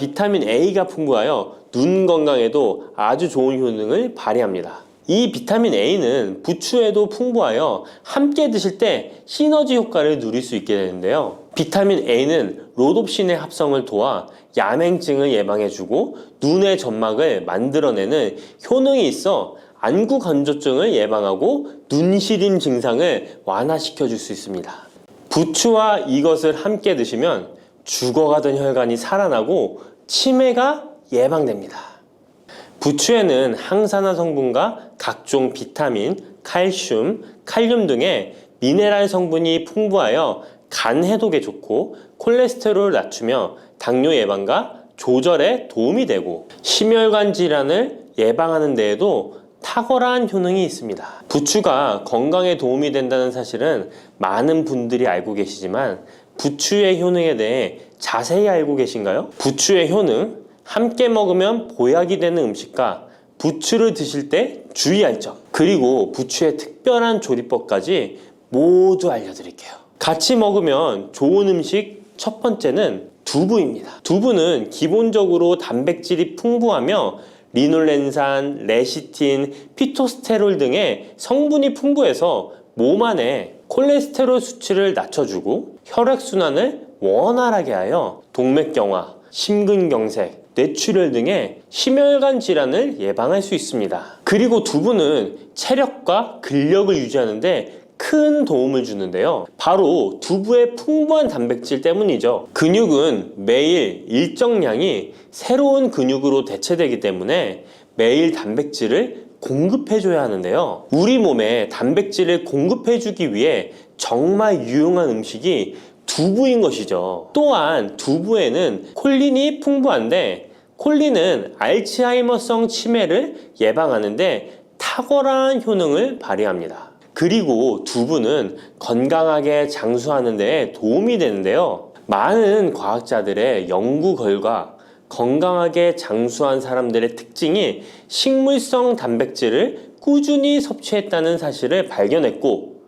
비타민 A가 풍부하여 눈 건강에도 아주 좋은 효능을 발휘합니다. 이 비타민 A는 부추에도 풍부하여 함께 드실 때 시너지 효과를 누릴 수 있게 되는데요. 비타민 A는 로놉신의 합성을 도와 야맹증을 예방해주고 눈의 점막을 만들어내는 효능이 있어 안구 건조증을 예방하고 눈시림 증상을 완화시켜 줄 수 있습니다. 부추와 이것을 함께 드시면 죽어가던 혈관이 살아나고 치매가 예방됩니다. 부추에는 항산화 성분과 각종 비타민, 칼슘, 칼륨 등의 미네랄 성분이 풍부하여 간 해독에 좋고 콜레스테롤을 낮추며 당뇨 예방과 조절에 도움이 되고 심혈관 질환을 예방하는 데에도 탁월한 효능이 있습니다. 부추가 건강에 도움이 된다는 사실은 많은 분들이 알고 계시지만 부추의 효능에 대해 자세히 알고 계신가요? 부추의 효능, 함께 먹으면 보약이 되는 음식과 부추를 드실 때 주의할 점, 그리고 부추의 특별한 조리법까지 모두 알려드릴게요. 같이 먹으면 좋은 음식 첫 번째는 두부입니다. 두부는 기본적으로 단백질이 풍부하며 리놀렌산, 레시틴, 피토스테롤 등의 성분이 풍부해서 몸 안에 콜레스테롤 수치를 낮춰주고 혈액순환을 원활하게 하여 동맥경화, 심근경색, 뇌출혈 등의 심혈관 질환을 예방할 수 있습니다. 그리고 두부는 체력과 근력을 유지하는 데 큰 도움을 주는데요. 바로 두부의 풍부한 단백질 때문이죠. 근육은 매일 일정량이 새로운 근육으로 대체되기 때문에 매일 단백질을 공급해줘야 하는데요. 우리 몸에 단백질을 공급해주기 위해 정말 유용한 음식이 두부인 것이죠. 또한 두부에는 콜린이 풍부한데 콜린은 알츠하이머성 치매를 예방하는데 탁월한 효능을 발휘합니다. 그리고 두부는 건강하게 장수하는 데 도움이 되는데요. 많은 과학자들의 연구 결과 건강하게 장수한 사람들의 특징이 식물성 단백질을 꾸준히 섭취했다는 사실을 발견했고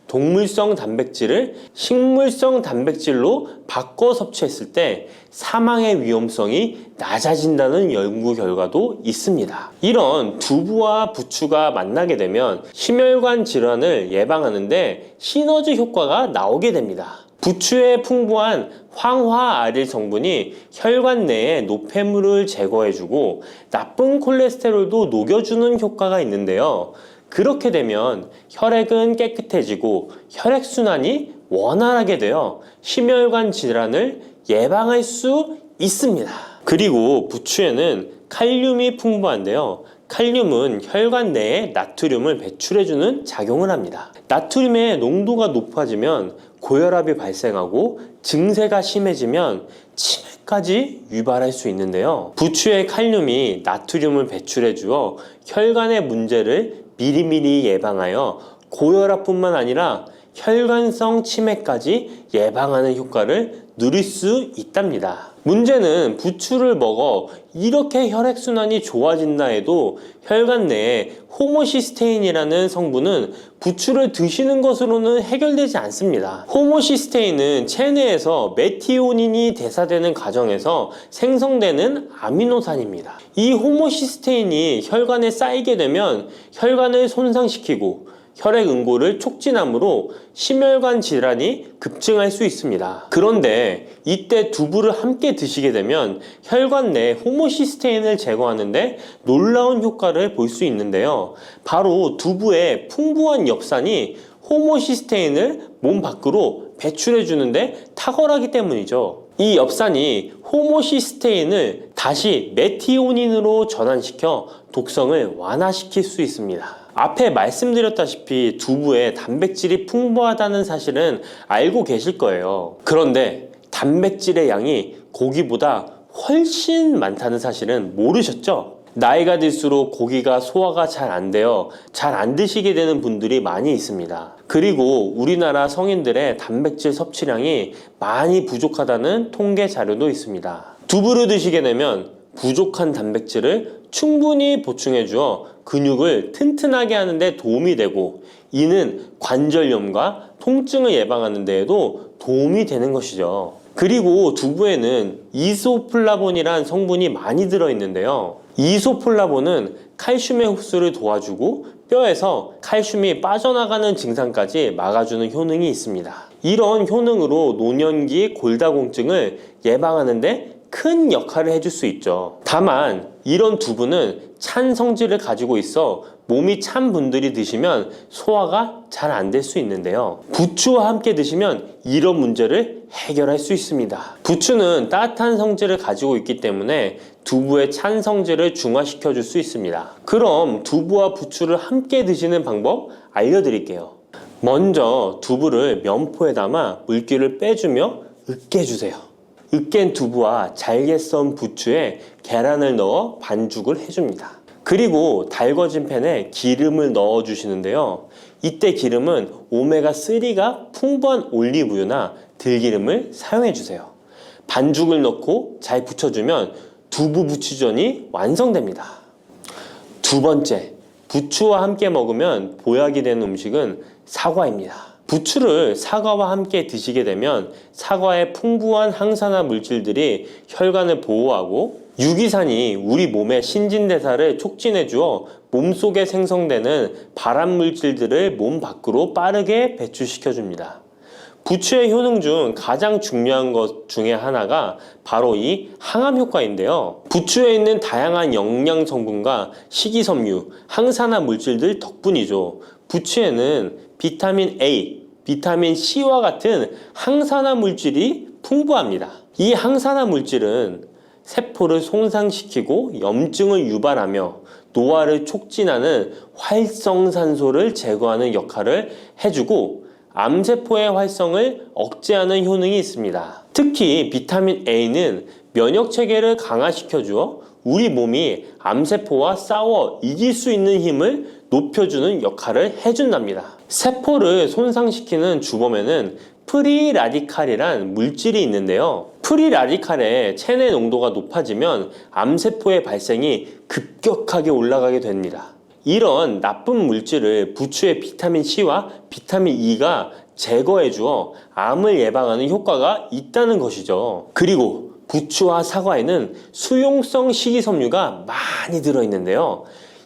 동물성 단백질을 식물성 단백질로 바꿔 섭취했을 때 사망의 위험성이 낮아진다는 연구 결과도 있습니다. 이런 두부와 부추가 만나게 되면 심혈관 질환을 예방하는데 시너지 효과가 나오게 됩니다. 부추에 풍부한 황화아릴 성분이 혈관 내의 노폐물을 제거해주고 나쁜 콜레스테롤도 녹여주는 효과가 있는데요. 그렇게 되면 혈액은 깨끗해지고 혈액순환이 원활하게 되어 심혈관 질환을 예방할 수 있습니다. 그리고 부추에는 칼륨이 풍부한데요. 칼륨은 혈관 내에 나트륨을 배출해주는 작용을 합니다. 나트륨의 농도가 높아지면 고혈압이 발생하고 증세가 심해지면 치매까지 유발할 수 있는데요. 부추의 칼륨이 나트륨을 배출해 주어 혈관의 문제를 미리미리 예방하여 고혈압뿐만 아니라 혈관성 치매까지 예방하는 효과를 누릴 수 있답니다. 문제는 부추를 먹어 이렇게 혈액순환이 좋아진다 해도 혈관 내에 호모시스테인이라는 성분은 부추를 드시는 것으로는 해결되지 않습니다. 호모시스테인은 체내에서 메티오닌이 대사되는 과정에서 생성되는 아미노산입니다. 이 호모시스테인이 혈관에 쌓이게 되면 혈관을 손상시키고 혈액 응고를 촉진하므로 심혈관 질환이 급증할 수 있습니다. 그런데 이때 두부를 함께 드시게 되면 혈관 내 호모시스테인을 제거하는데 놀라운 효과를 볼 수 있는데요. 바로 두부의 풍부한 엽산이 호모시스테인을 몸 밖으로 배출해 주는데 탁월하기 때문이죠. 이 엽산이 호모시스테인을 다시 메티오닌으로 전환시켜 독성을 완화시킬 수 있습니다. 앞에 말씀드렸다시피 두부에 단백질이 풍부하다는 사실은 알고 계실 거예요. 그런데 단백질의 양이 고기보다 훨씬 많다는 사실은 모르셨죠? 나이가 들수록 고기가 소화가 잘 안 되어 잘 안 드시게 되는 분들이 많이 있습니다. 그리고 우리나라 성인들의 단백질 섭취량이 많이 부족하다는 통계 자료도 있습니다. 두부를 드시게 되면 부족한 단백질을 충분히 보충해 주어 근육을 튼튼하게 하는 데 도움이 되고 이는 관절염과 통증을 예방하는 데에도 도움이 되는 것이죠. 그리고 두부에는 이소플라본이란 성분이 많이 들어있는데요. 이소플라본은 칼슘의 흡수를 도와주고 뼈에서 칼슘이 빠져나가는 증상까지 막아주는 효능이 있습니다. 이런 효능으로 노년기 골다공증을 예방하는 데 큰 역할을 해줄 수 있죠. 다만 이런 두부는 찬 성질을 가지고 있어 몸이 찬 분들이 드시면 소화가 잘 안 될 수 있는데요. 부추와 함께 드시면 이런 문제를 해결할 수 있습니다. 부추는 따뜻한 성질을 가지고 있기 때문에 두부의 찬 성질을 중화시켜 줄 수 있습니다. 그럼 두부와 부추를 함께 드시는 방법 알려드릴게요. 먼저 두부를 면포에 담아 물기를 빼주며 으깨주세요. 으깬 두부와 잘게 썬 부추에 계란을 넣어 반죽을 해줍니다. 그리고 달궈진 팬에 기름을 넣어 주시는데요. 이때 기름은 오메가3가 풍부한 올리브유나 들기름을 사용해 주세요. 반죽을 넣고 잘 부쳐주면 두부 부추전이 완성됩니다. 두 번째, 부추와 함께 먹으면 보약이 되는 음식은 사과입니다. 부추를 사과와 함께 드시게 되면 사과의 풍부한 항산화 물질들이 혈관을 보호하고 유기산이 우리 몸의 신진대사를 촉진해 주어 몸속에 생성되는 발암 물질들을 몸 밖으로 빠르게 배출시켜 줍니다. 부추의 효능 중 가장 중요한 것 중에 하나가 바로 이 항암 효과인데요. 부추에 있는 다양한 영양 성분과 식이섬유, 항산화 물질들 덕분이죠. 부추에는 비타민 A, 비타민 C와 같은 항산화 물질이 풍부합니다. 이 항산화 물질은 세포를 손상시키고 염증을 유발하며 노화를 촉진하는 활성산소를 제거하는 역할을 해주고 암세포의 활성을 억제하는 효능이 있습니다. 특히 비타민 A는 면역체계를 강화시켜주어 우리 몸이 암세포와 싸워 이길 수 있는 힘을 높여주는 역할을 해준답니다. 세포를 손상시키는 주범에는 프리라디칼이란 물질이 있는데요. 프리라디칼의 체내 농도가 높아지면 암세포의 발생이 급격하게 올라가게 됩니다. 이런 나쁜 물질을 부추의 비타민 C와 비타민 E가 제거해 주어 암을 예방하는 효과가 있다는 것이죠. 그리고 부추와 사과에는 수용성 식이섬유가 많이 들어있는데요.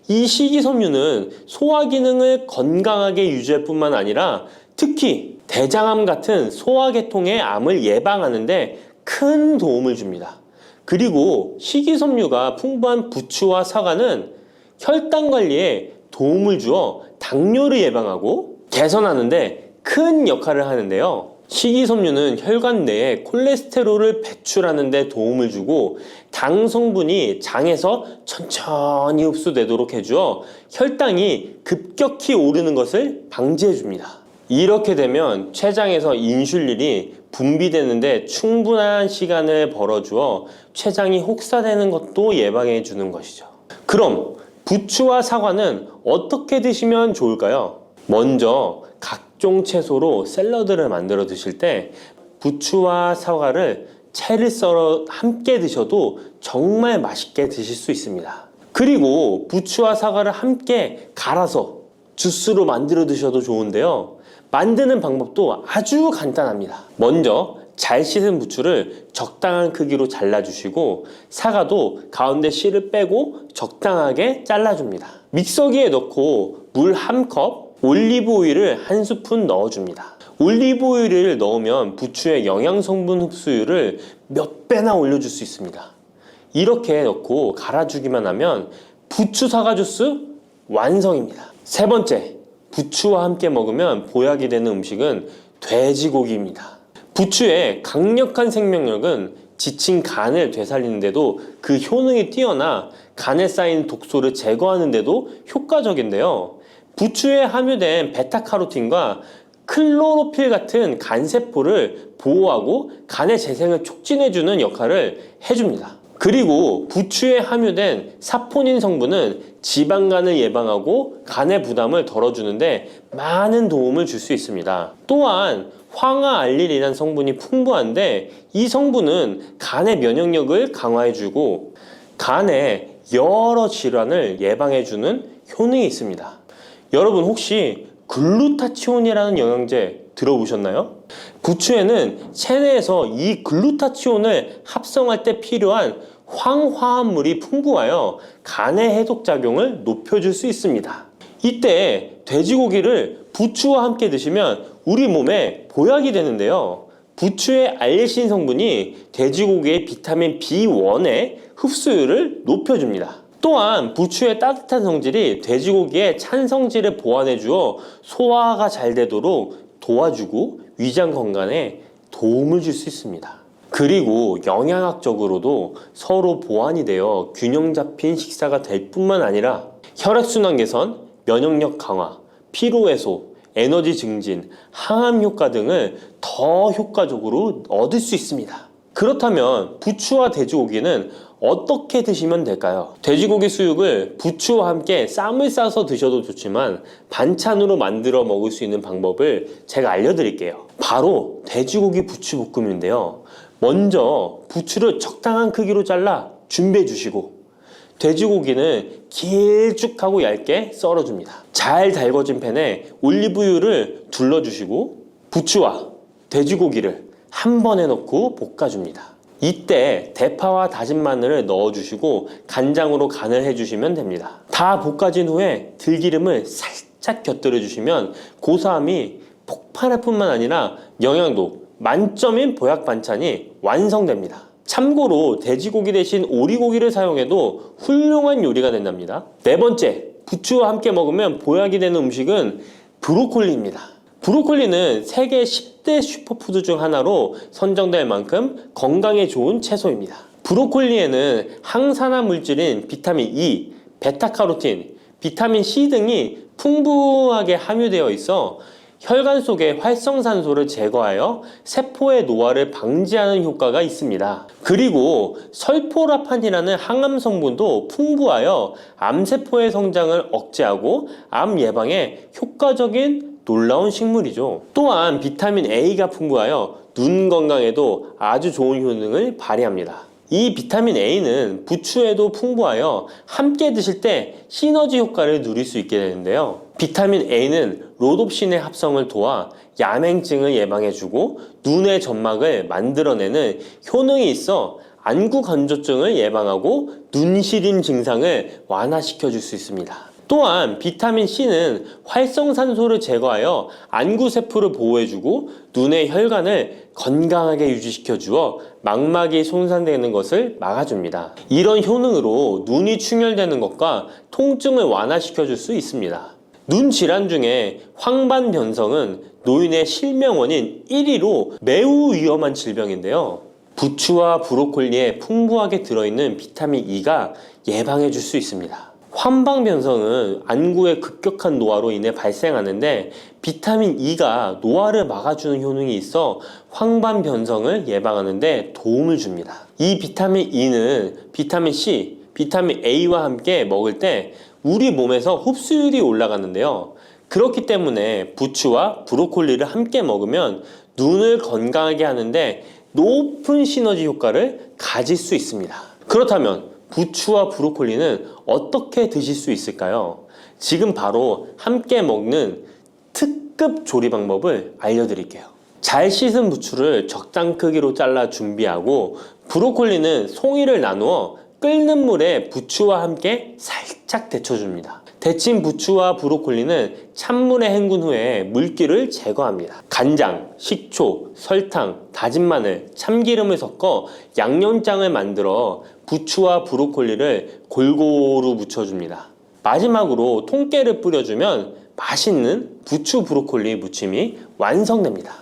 이 식이섬유는 소화 기능을 건강하게 유지할 뿐만 아니라 특히 대장암 같은 소화계통의 암을 예방하는 데 큰 도움을 줍니다. 그리고 식이섬유가 풍부한 부추와 사과는 혈당 관리에 도움을 주어 당뇨를 예방하고 개선하는 데 큰 역할을 하는데요. 식이섬유는 혈관 내에 콜레스테롤을 배출하는 데 도움을 주고 당 성분이 장에서 천천히 흡수되도록 해주어 혈당이 급격히 오르는 것을 방지해 줍니다. 이렇게 되면 췌장에서 인슐린이 분비되는데 충분한 시간을 벌어주어 췌장이 혹사되는 것도 예방해 주는 것이죠. 그럼 부추와 사과는 어떻게 드시면 좋을까요? 먼저 각종 채소로 샐러드를 만들어 드실 때 부추와 사과를 채를 썰어 함께 드셔도 정말 맛있게 드실 수 있습니다. 그리고 부추와 사과를 함께 갈아서 주스로 만들어 드셔도 좋은데요. 만드는 방법도 아주 간단합니다. 먼저 잘 씻은 부추를 적당한 크기로 잘라주시고 사과도 가운데 씨를 빼고 적당하게 잘라줍니다. 믹서기에 넣고 물 1컵, 올리브 오일을 1스푼 넣어줍니다. 올리브 오일을 넣으면 부추의 영양 성분 흡수율을 몇 배나 올려줄 수 있습니다. 이렇게 넣고 갈아주기만 하면 부추 사과 주스 완성입니다. 세 번째, 부추와 함께 먹으면 보약이 되는 음식은 돼지고기입니다. 부추의 강력한 생명력은 지친 간을 되살리는데도 그 효능이 뛰어나 간에 쌓인 독소를 제거하는데도 효과적인데요. 부추에 함유된 베타카로틴과 클로로필 같은 간세포를 보호하고 간의 재생을 촉진해주는 역할을 해줍니다. 그리고 부추에 함유된 사포닌 성분은 지방간을 예방하고 간의 부담을 덜어주는데 많은 도움을 줄 수 있습니다. 또한 황화알릴이라는 성분이 풍부한데 이 성분은 간의 면역력을 강화해주고 간의 여러 질환을 예방해주는 효능이 있습니다. 여러분 혹시 글루타치온이라는 영양제 들어보셨나요? 부추에는 체내에서 이 글루타치온을 합성할 때 필요한 황화합물이 풍부하여 간의 해독작용을 높여줄 수 있습니다. 이때 돼지고기를 부추와 함께 드시면 우리 몸에 보약이 되는데요. 부추의 알레신 성분이 돼지고기의 비타민 B1의 흡수율을 높여줍니다. 또한 부추의 따뜻한 성질이 돼지고기의 찬 성질을 보완해 주어 소화가 잘 되도록 도와주고 위장 건강에 도움을 줄 수 있습니다. 그리고 영양학적으로도 서로 보완이 되어 균형 잡힌 식사가 될 뿐만 아니라 혈액순환 개선, 면역력 강화, 피로 해소, 에너지 증진, 항암 효과 등을 더 효과적으로 얻을 수 있습니다. 그렇다면 부추와 돼지고기는 어떻게 드시면 될까요? 돼지고기 수육을 부추와 함께 쌈을 싸서 드셔도 좋지만 반찬으로 만들어 먹을 수 있는 방법을 제가 알려드릴게요. 바로 돼지고기 부추볶음인데요. 먼저 부추를 적당한 크기로 잘라 준비해 주시고 돼지고기는 길쭉하고 얇게 썰어줍니다. 잘 달궈진 팬에 올리브유를 둘러주시고 부추와 돼지고기를 한 번에 넣고 볶아줍니다. 이때 대파와 다진 마늘을 넣어주시고 간장으로 간을 해주시면 됩니다. 다 볶아진 후에 들기름을 살짝 곁들여 주시면 고소함이 폭발할 뿐만 아니라 영양도 만점인 보약 반찬이 완성됩니다. 참고로 돼지고기 대신 오리고기를 사용해도 훌륭한 요리가 된답니다. 네 번째, 부추와 함께 먹으면 보약이 되는 음식은 브로콜리입니다. 브로콜리는 세계 10대 슈퍼푸드 중 하나로 선정될 만큼 건강에 좋은 채소입니다. 브로콜리에는 항산화 물질인 비타민 E, 베타카로틴, 비타민 C 등이 풍부하게 함유되어 있어 혈관 속의 활성산소를 제거하여 세포의 노화를 방지하는 효과가 있습니다. 그리고 설포라판이라는 항암 성분도 풍부하여 암세포의 성장을 억제하고 암 예방에 효과적인 놀라운 식물이죠. 또한 비타민 A가 풍부하여 눈 건강에도 아주 좋은 효능을 발휘합니다. 이 비타민 A는 부추에도 풍부하여 함께 드실 때 시너지 효과를 누릴 수 있게 되는데요. 비타민 A는 로놉신의 합성을 도와 야맹증을 예방해주고 눈의 점막을 만들어내는 효능이 있어 안구 건조증을 예방하고 눈시림 증상을 완화시켜줄 수 있습니다. 또한 비타민 C는 활성산소를 제거하여 안구세포를 보호해주고 눈의 혈관을 건강하게 유지시켜 주어 망막이 손상되는 것을 막아줍니다. 이런 효능으로 눈이 충혈되는 것과 통증을 완화시켜 줄 수 있습니다. 눈 질환 중에 황반변성은 노인의 실명 원인 1위로 매우 위험한 질병인데요. 부추와 브로콜리에 풍부하게 들어있는 비타민 E가 예방해 줄 수 있습니다. 황반변성은 안구의 급격한 노화로 인해 발생하는데 비타민 E가 노화를 막아주는 효능이 있어 황반변성을 예방하는 데 도움을 줍니다. 이 비타민 E는 비타민 C, 비타민 A와 함께 먹을 때 우리 몸에서 흡수율이 올라가는데요. 그렇기 때문에 부추와 브로콜리를 함께 먹으면 눈을 건강하게 하는데 높은 시너지 효과를 가질 수 있습니다. 그렇다면 부추와 브로콜리는 어떻게 드실 수 있을까요? 지금 바로 함께 먹는 특급 조리 방법을 알려드릴게요. 잘 씻은 부추를 적당 크기로 잘라 준비하고 브로콜리는 송이를 나누어 끓는 물에 부추와 함께 살짝 데쳐줍니다. 데친 부추와 브로콜리는 찬물에 헹군 후에 물기를 제거합니다. 간장, 식초, 설탕, 다진 마늘, 참기름을 섞어 양념장을 만들어 부추와 브로콜리를 골고루 묻혀줍니다. 마지막으로 통깨를 뿌려주면 맛있는 부추 브로콜리 무침이 완성됩니다.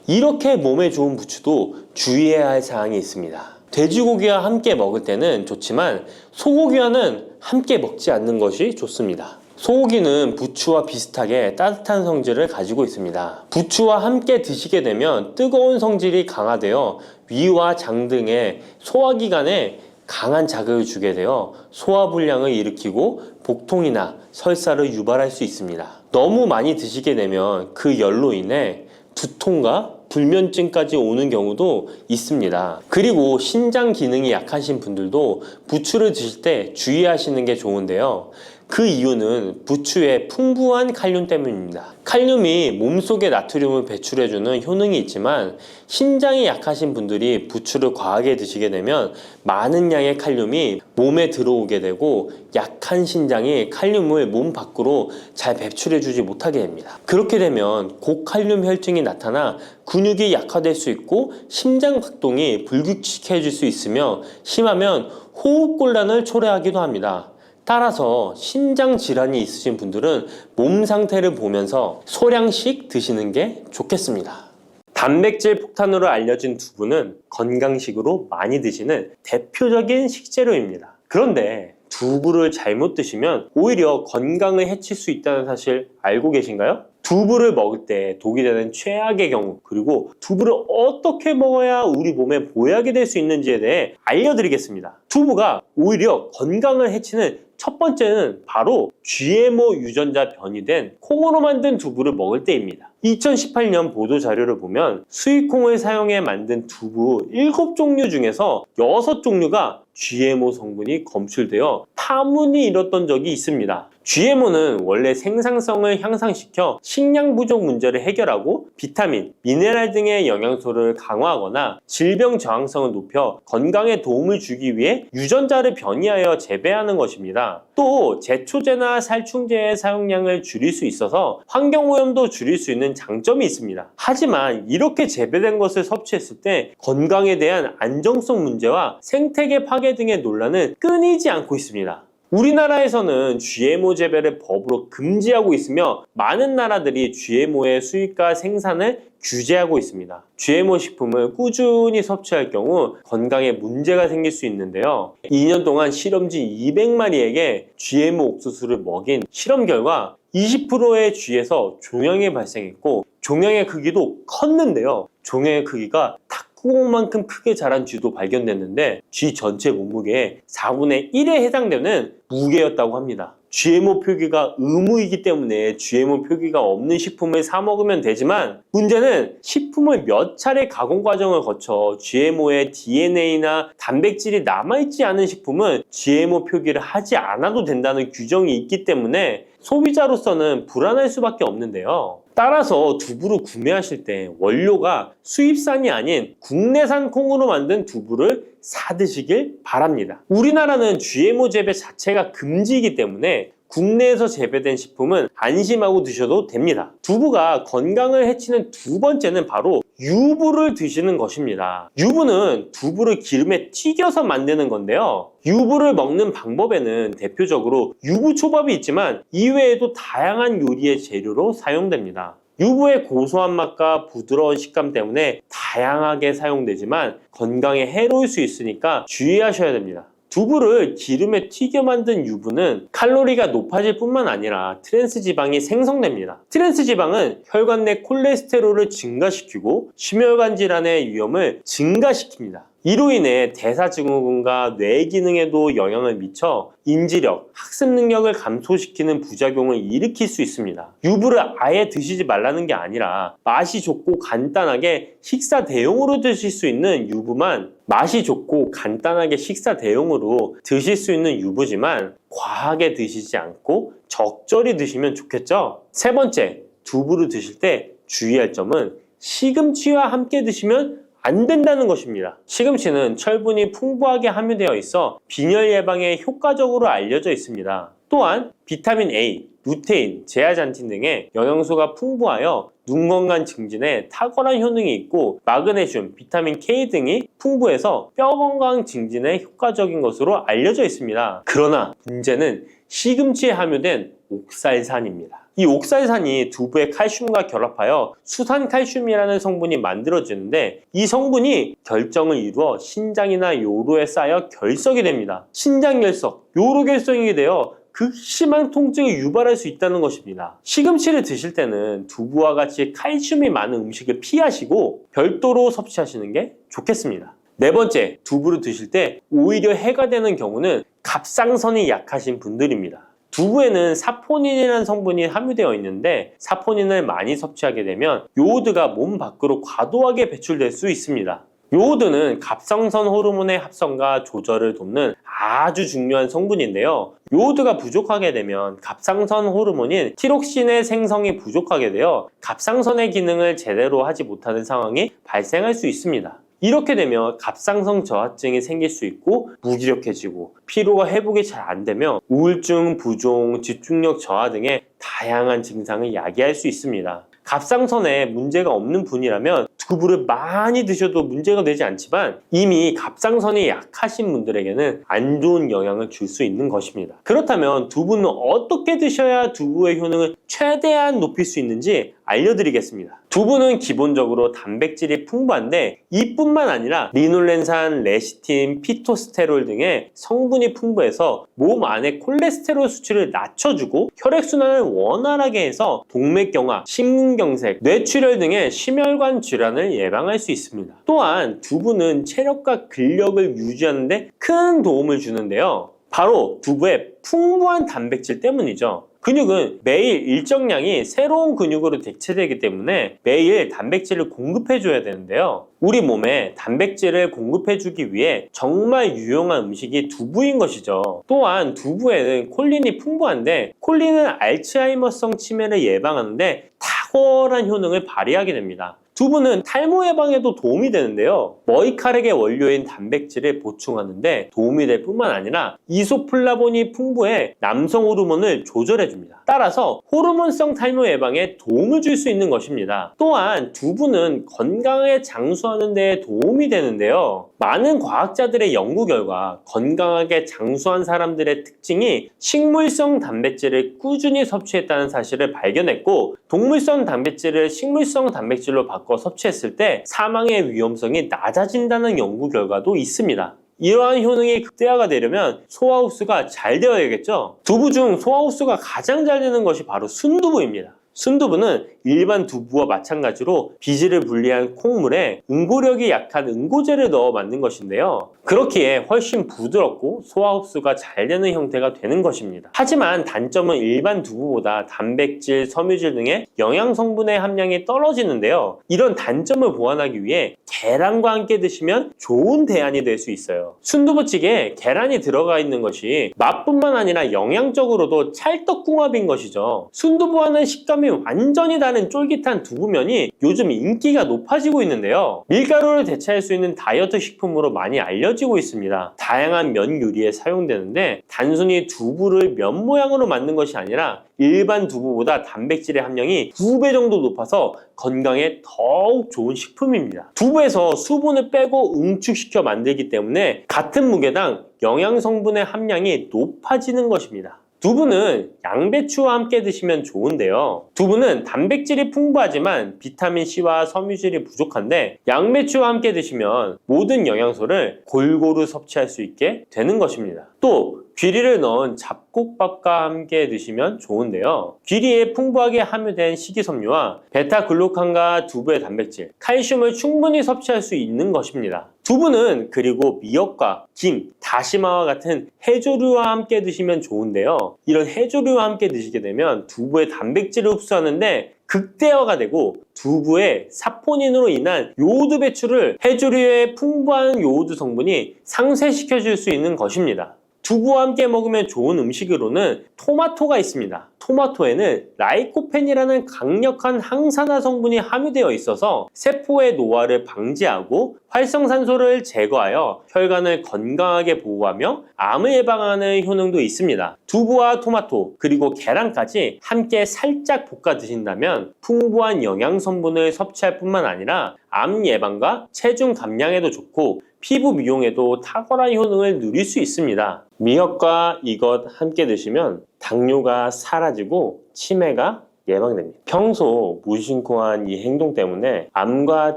이렇게 몸에 좋은 부추도 주의해야 할 사항이 있습니다. 돼지고기와 함께 먹을 때는 좋지만 소고기와는 함께 먹지 않는 것이 좋습니다. 소고기는 부추와 비슷하게 따뜻한 성질을 가지고 있습니다. 부추와 함께 드시게 되면 뜨거운 성질이 강화되어 위와 장 등의 소화기관에 강한 자극을 주게 되어 소화불량을 일으키고 복통이나 설사를 유발할 수 있습니다. 너무 많이 드시게 되면 그 열로 인해 두통과 불면증까지 오는 경우도 있습니다. 그리고 신장 기능이 약하신 분들도 부추를 드실 때 주의하시는 게 좋은데요. 그 이유는 부추의 풍부한 칼륨 때문입니다. 칼륨이 몸속에 나트륨을 배출해주는 효능이 있지만 신장이 약하신 분들이 부추를 과하게 드시게 되면 많은 양의 칼륨이 몸에 들어오게 되고 약한 신장이 칼륨을 몸 밖으로 잘 배출해주지 못하게 됩니다. 그렇게 되면 고칼륨 혈증이 나타나 근육이 약화될 수 있고 심장 박동이 불규칙해질 수 있으며 심하면 호흡곤란을 초래하기도 합니다. 따라서 신장 질환이 있으신 분들은 몸 상태를 보면서 소량씩 드시는 게 좋겠습니다. 단백질 폭탄으로 알려진 두부는 건강식으로 많이 드시는 대표적인 식재료입니다. 그런데 두부를 잘못 드시면 오히려 건강을 해칠 수 있다는 사실 알고 계신가요? 두부를 먹을 때 독이 되는 최악의 경우, 그리고 두부를 어떻게 먹어야 우리 몸에 보약이 될 수 있는지에 대해 알려드리겠습니다. 두부가 오히려 건강을 해치는 첫 번째는 바로 GMO 유전자 변이된 콩으로 만든 두부를 먹을 때입니다. 2018년 보도 자료를 보면 수입콩을 사용해 만든 두부 7종류 중에서 6종류가 GMO 성분이 검출되어 파문이 일었던 적이 있습니다. GMO는 원래 생산성을 향상시켜 식량 부족 문제를 해결하고 비타민, 미네랄 등의 영양소를 강화하거나 질병 저항성을 높여 건강에 도움을 주기 위해 유전자를 변이하여 재배하는 것입니다. 또 제초제나 살충제의 사용량을 줄일 수 있어서 환경오염도 줄일 수 있는 장점이 있습니다. 하지만 이렇게 재배된 것을 섭취했을 때 건강에 대한 안정성 문제와 생태계 파괴 등의 논란은 끊이지 않고 있습니다. 우리나라에서는 GMO 재배를 법으로 금지하고 있으며 많은 나라들이 GMO의 수입과 생산을 규제하고 있습니다. GMO 식품을 꾸준히 섭취할 경우 건강에 문제가 생길 수 있는데요. 2년 동안 실험지 200마리에게 GMO 옥수수를 먹인 실험 결과 20%의 쥐에서 종양이 발생했고 종양의 크기도 컸는데요. 종양의 크기가 탁구공만큼 크게 자란 쥐도 발견됐는데 쥐 전체 몸무게의 4분의 1에 해당되는 무게였다고 합니다. GMO 표기가 의무이기 때문에 GMO 표기가 없는 식품을 사 먹으면 되지만 문제는 식품을 몇 차례 가공 과정을 거쳐 GMO의 DNA나 단백질이 남아있지 않은 식품은 GMO 표기를 하지 않아도 된다는 규정이 있기 때문에 소비자로서는 불안할 수밖에 없는데요. 따라서 두부를 구매하실 때 원료가 수입산이 아닌 국내산 콩으로 만든 두부를 사 드시길 바랍니다. 우리나라는 GMO 재배 자체가 금지이기 때문에 국내에서 재배된 식품은 안심하고 드셔도 됩니다. 두부가 건강을 해치는 두 번째는 바로 유부를 드시는 것입니다. 유부는 두부를 기름에 튀겨서 만드는 건데요. 유부를 먹는 방법에는 대표적으로 유부초밥이 있지만 이외에도 다양한 요리의 재료로 사용됩니다. 유부의 고소한 맛과 부드러운 식감 때문에 다양하게 사용되지만 건강에 해로울 수 있으니까 주의하셔야 됩니다. 두부를 기름에 튀겨 만든 유부는 칼로리가 높아질 뿐만 아니라 트랜스지방이 생성됩니다. 트랜스지방은 혈관 내 콜레스테롤을 증가시키고 심혈관 질환의 위험을 증가시킵니다. 이로 인해 대사증후군과 뇌 기능에도 영향을 미쳐 인지력, 학습 능력을 감소시키는 부작용을 일으킬 수 있습니다. 유부를 아예 드시지 말라는 게 아니라 맛이 좋고 간단하게 식사 대용으로 드실 수 있는 유부만 맛이 좋고 간단하게 식사 대용으로 드실 수 있는 유부지만 과하게 드시지 않고 적절히 드시면 좋겠죠? 세 번째, 두부를 드실 때 주의할 점은 시금치와 함께 드시면 안 된다는 것입니다. 시금치는 철분이 풍부하게 함유되어 있어 빈혈 예방에 효과적으로 알려져 있습니다. 또한 비타민 A, 루테인, 제아잔틴 등의 영양소가 풍부하여 눈 건강 증진에 탁월한 효능이 있고 마그네슘, 비타민 K 등이 풍부해서 뼈 건강 증진에 효과적인 것으로 알려져 있습니다. 그러나 문제는 시금치에 함유된 옥살산입니다. 이 옥살산이 두부의 칼슘과 결합하여 수산칼슘이라는 성분이 만들어지는데 이 성분이 결정을 이루어 신장이나 요로에 쌓여 결석이 됩니다. 신장결석, 요로결석이 되어 극심한 통증을 유발할 수 있다는 것입니다. 시금치를 드실 때는 두부와 같이 칼슘이 많은 음식을 피하시고 별도로 섭취하시는 게 좋겠습니다. 네 번째, 두부를 드실 때 오히려 해가 되는 경우는 갑상선이 약하신 분들입니다. 두부에는 사포닌이라는 성분이 함유되어 있는데 사포닌을 많이 섭취하게 되면 요오드가 몸 밖으로 과도하게 배출될 수 있습니다. 요오드는 갑상선 호르몬의 합성과 조절을 돕는 아주 중요한 성분인데요. 요오드가 부족하게 되면 갑상선 호르몬인 티록신의 생성이 부족하게 되어 갑상선의 기능을 제대로 하지 못하는 상황이 발생할 수 있습니다. 이렇게 되면 갑상선 저하증이 생길 수 있고 무기력해지고 피로가 회복이 잘 안 되며 우울증, 부종, 집중력 저하 등의 다양한 증상을 야기할 수 있습니다. 갑상선에 문제가 없는 분이라면 두부를 많이 드셔도 문제가 되지 않지만 이미 갑상선이 약하신 분들에게는 안 좋은 영향을 줄 수 있는 것입니다. 그렇다면 두부는 어떻게 드셔야 두부의 효능을 최대한 높일 수 있는지 알려드리겠습니다. 두부는 기본적으로 단백질이 풍부한데 이뿐만 아니라 리놀렌산, 레시틴, 피토스테롤 등의 성분이 풍부해서 몸 안의 콜레스테롤 수치를 낮춰주고 혈액순환을 원활하게 해서 동맥경화, 심근경색, 뇌출혈 등의 심혈관 질환을 예방할 수 있습니다. 또한 두부는 체력과 근력을 유지하는 데 큰 도움을 주는데요. 바로 두부의 풍부한 단백질 때문이죠. 근육은 매일 일정량이 새로운 근육으로 대체되기 때문에 매일 단백질을 공급해줘야 되는데요. 우리 몸에 단백질을 공급해주기 위해 정말 유용한 음식이 두부인 것이죠. 또한 두부에는 콜린이 풍부한데 콜린은 알츠하이머성 치매를 예방하는데 탁월한 효능을 발휘하게 됩니다. 두부는 탈모 예방에도 도움이 되는데요. 머리카락의 원료인 단백질을 보충하는데 도움이 될 뿐만 아니라 이소플라본이 풍부해 남성 호르몬을 조절해줍니다. 따라서 호르몬성 탈모 예방에 도움을 줄 수 있는 것입니다. 또한 두부는 건강하게 장수하는 데 도움이 되는데요. 많은 과학자들의 연구 결과 건강하게 장수한 사람들의 특징이 식물성 단백질을 꾸준히 섭취했다는 사실을 발견했고 동물성 단백질을 식물성 단백질로 바꿔 섭취했을 때 사망의 위험성이 낮아진다는 연구 결과도 있습니다. 이러한 효능이 극대화가 되려면 소화 흡수가 잘 되어야겠죠. 두부 중 소화 흡수가 가장 잘 되는 것이 바로 순두부입니다. 순두부는 일반 두부와 마찬가지로 비질을 분리한 콩물에 응고력이 약한 응고제를 넣어 만든 것인데요. 그렇기에 훨씬 부드럽고 소화 흡수가 잘 되는 형태가 되는 것입니다. 하지만 단점은 일반 두부보다 단백질, 섬유질 등의 영양 성분의 함량이 떨어지는데요. 이런 단점을 보완하기 위해 계란과 함께 드시면 좋은 대안이 될 수 있어요. 순두부찌개에 계란이 들어가 있는 것이 맛뿐만 아니라 영양적으로도 찰떡궁합인 것이죠. 순두부와는 식감이 완전히 다른 쫄깃한 두부면이 요즘 인기가 높아지고 있는데요. 밀가루를 대체할 수 있는 다이어트 식품으로 많이 알려지고 있습니다. 다양한 면 요리에 사용되는데 단순히 두부를 면 모양으로 만든 것이 아니라 일반 두부보다 단백질의 함량이 2배 정도 높아서 건강에 더욱 좋은 식품입니다. 두부에서 수분을 빼고 응축시켜 만들기 때문에 같은 무게당 영양 성분의 함량이 높아지는 것입니다. 두부는 양배추와 함께 드시면 좋은데요. 두부는 단백질이 풍부하지만 비타민C와 섬유질이 부족한데 양배추와 함께 드시면 모든 영양소를 골고루 섭취할 수 있게 되는 것입니다. 또 귀리를 넣은 잡곡밥과 함께 드시면 좋은데요. 귀리에 풍부하게 함유된 식이섬유와 베타글루칸과 두부의 단백질, 칼슘을 충분히 섭취할 수 있는 것입니다. 두부는 그리고 미역과 김, 다시마와 같은 해조류와 함께 드시면 좋은데요. 이런 해조류와 함께 드시게 되면 두부의 단백질을 흡수하는데 극대화가 되고 두부의 사포닌으로 인한 요오드 배출을 해조류의 풍부한 요오드 성분이 상쇄시켜 줄 수 있는 것입니다. 두부와 함께 먹으면 좋은 음식으로는 토마토가 있습니다. 토마토에는 라이코펜이라는 강력한 항산화 성분이 함유되어 있어서 세포의 노화를 방지하고 활성산소를 제거하여 혈관을 건강하게 보호하며 암을 예방하는 효능도 있습니다. 두부와 토마토 그리고 계란까지 함께 살짝 볶아 드신다면 풍부한 영양 성분을 섭취할 뿐만 아니라 암 예방과 체중 감량에도 좋고 피부 미용에도 탁월한 효능을 누릴 수 있습니다. 미역과 이것 함께 드시면 당뇨가 사라지고 치매가 예방됩니다. 평소 무심코한 이 행동 때문에 암과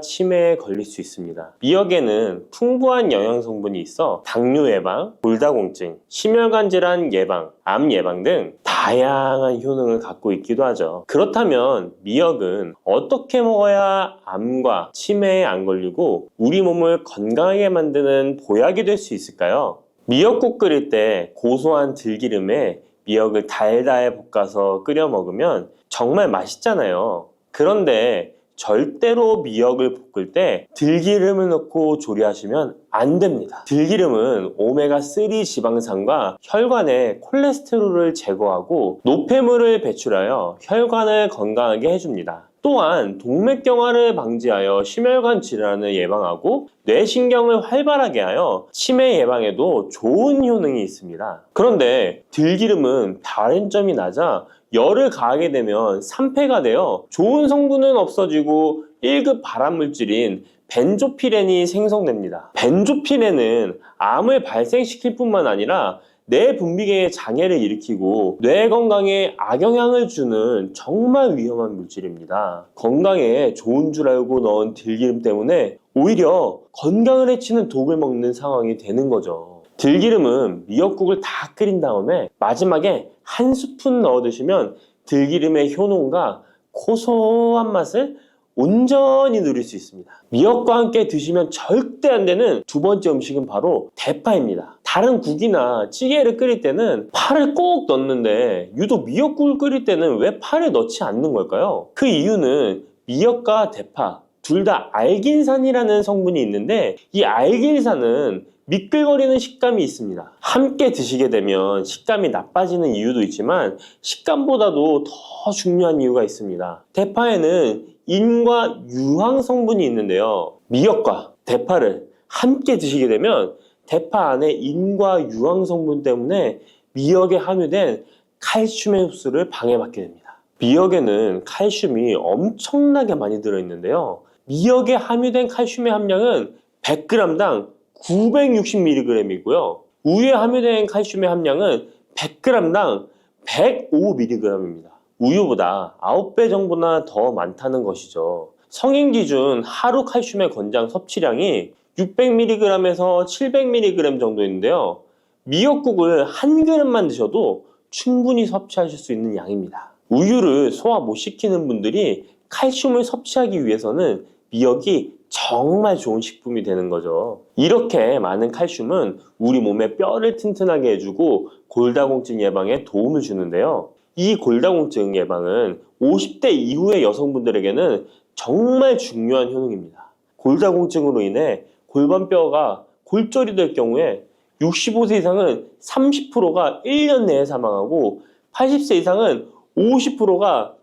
치매에 걸릴 수 있습니다. 미역에는 풍부한 영양 성분이 있어 당뇨 예방, 골다공증, 심혈관 질환 예방, 암 예방 등 다양한 효능을 갖고 있기도 하죠. 그렇다면 미역은 어떻게 먹어야 암과 치매에 안 걸리고 우리 몸을 건강하게 만드는 보약이 될 수 있을까요? 미역국 끓일 때 고소한 들기름에 미역을 달달 볶아서 끓여 먹으면 정말 맛있잖아요. 그런데 절대로 미역을 볶을 때 들기름을 넣고 조리하시면 안 됩니다. 들기름은 오메가3 지방산과 혈관의 콜레스테롤을 제거하고 노폐물을 배출하여 혈관을 건강하게 해줍니다. 또한 동맥경화를 방지하여 심혈관 질환을 예방하고 뇌신경을 활발하게 하여 치매 예방에도 좋은 효능이 있습니다. 그런데 들기름은 다른 점이 낮아 열을 가하게 되면 산패가 되어 좋은 성분은 없어지고 1급 발암물질인 벤조피렌이 생성됩니다. 벤조피렌은 암을 발생시킬 뿐만 아니라 뇌 분비계의 장애를 일으키고 뇌 건강에 악영향을 주는 정말 위험한 물질입니다. 건강에 좋은 줄 알고 넣은 들기름 때문에 오히려 건강을 해치는 독을 먹는 상황이 되는 거죠. 들기름은 미역국을 다 끓인 다음에 마지막에 한 스푼 넣어 드시면 들기름의 효능과 고소한 맛을 온전히 누릴 수 있습니다. 미역과 함께 드시면 절대 안 되는 두 번째 음식은 바로 대파입니다. 다른 국이나 찌개를 끓일 때는 파를 꼭 넣는데 유독 미역국을 끓일 때는 왜 파를 넣지 않는 걸까요? 그 이유는 미역과 대파 둘 다 알긴산이라는 성분이 있는데 이 알긴산은 미끌거리는 식감이 있습니다. 함께 드시게 되면 식감이 나빠지는 이유도 있지만 식감보다도 더 중요한 이유가 있습니다. 대파에는 인과 유황 성분이 있는데요. 미역과 대파를 함께 드시게 되면 대파 안에 인과 유황 성분 때문에 미역에 함유된 칼슘의 흡수를 방해받게 됩니다. 미역에는 칼슘이 엄청나게 많이 들어있는데요. 미역에 함유된 칼슘의 함량은 100g당 960mg이고요. 우유에 함유된 칼슘의 함량은 100g당 105mg입니다. 우유보다 9배 정도나 더 많다는 것이죠. 성인 기준 하루 칼슘의 권장 섭취량이 600mg에서 700mg 정도인데요. 미역국을 한 그릇만 드셔도 충분히 섭취하실 수 있는 양입니다. 우유를 소화 못 시키는 분들이 칼슘을 섭취하기 위해서는 미역이 정말 좋은 식품이 되는 거죠. 이렇게 많은 칼슘은 우리 몸의 뼈를 튼튼하게 해주고 골다공증 예방에 도움을 주는데요. 이 골다공증 예방은 50대 이후의 여성분들에게는 정말 중요한 효능입니다. 골다공증으로 인해 골반뼈가 골절이 될 경우에 65세 이상은 30%가 1년 내에 사망하고 80세 이상은 50%가